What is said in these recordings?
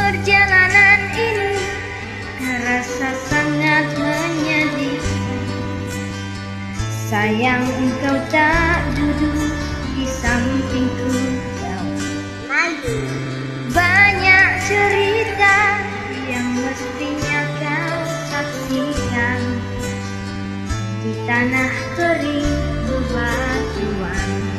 Perjalanan ini terasa sangat menyedihkan. Sayang engkau tak duduk di sampingku. Banyak cerita yang mestinya kau saksikan di tanah kering bebatuan.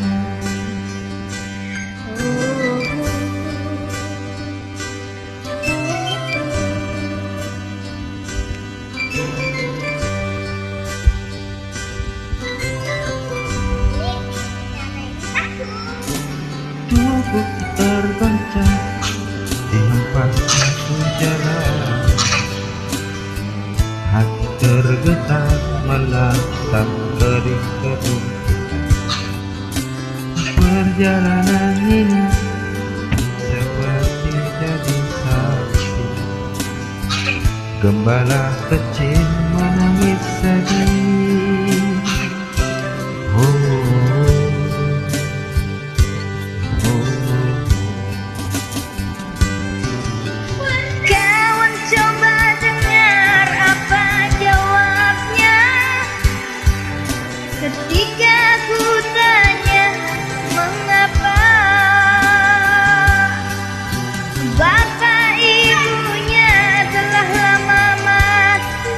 Tubuh tergoncang di hempasnya jalan, hati tergetar menatap kering-kering. Perjalanan ini seperti jadi saksi, gembala kecil menangis sedih. Kawan coba dengar apa jawabnya ketika ku tanya mengapa bapak ibunya telah lama mati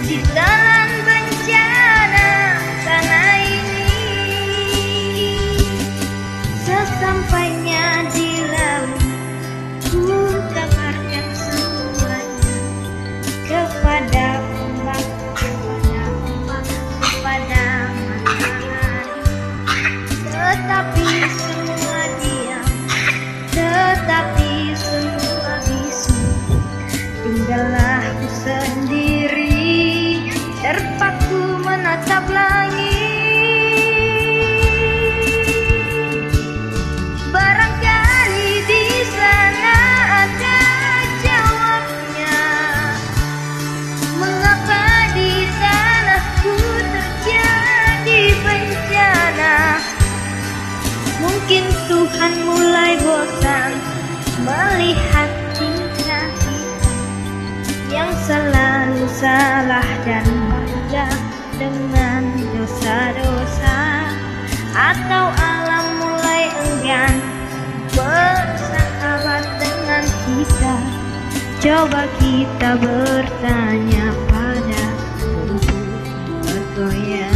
di telan bencana tanah ini. Sesampainya di laut ku kabarkan semuanya kepada ombak, kepada matahari. Tetapi semua diam, tetapi semua bisu. Tinggallah ku sendiri, terpaku menatap langit. Barangkali di sana ada jawabnya, mengapa di tanahku terjadi bencana. Mungkin Tuhan mulai bosan melihat tingkah kita yang selalu salah dan bangga dengan dosa-dosa, atau alam mulai enggan bersahabat dengan kita. Coba kita bertanya pada rumput bergoyang.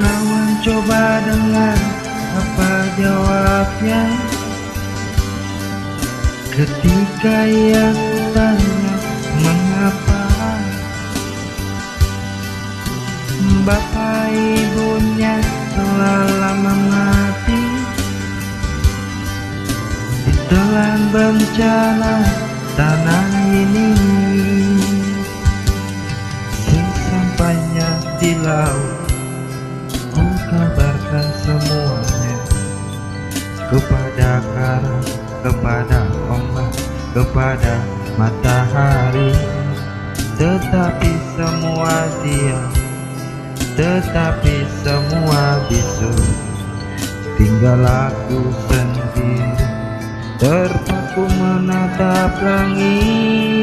Kawan coba dengar apa jawabnya ketika ia tanya mengapa bapak ibunya telah lama mati ditelan bencana tanah ini. Sesampainya di laut ku kabarkan semuanya kepada karang, kepada ombak, kepada matahari. Tetapi semua diam, tetapi semua bisu. Tinggal aku sendiri, terpaku menatap langit.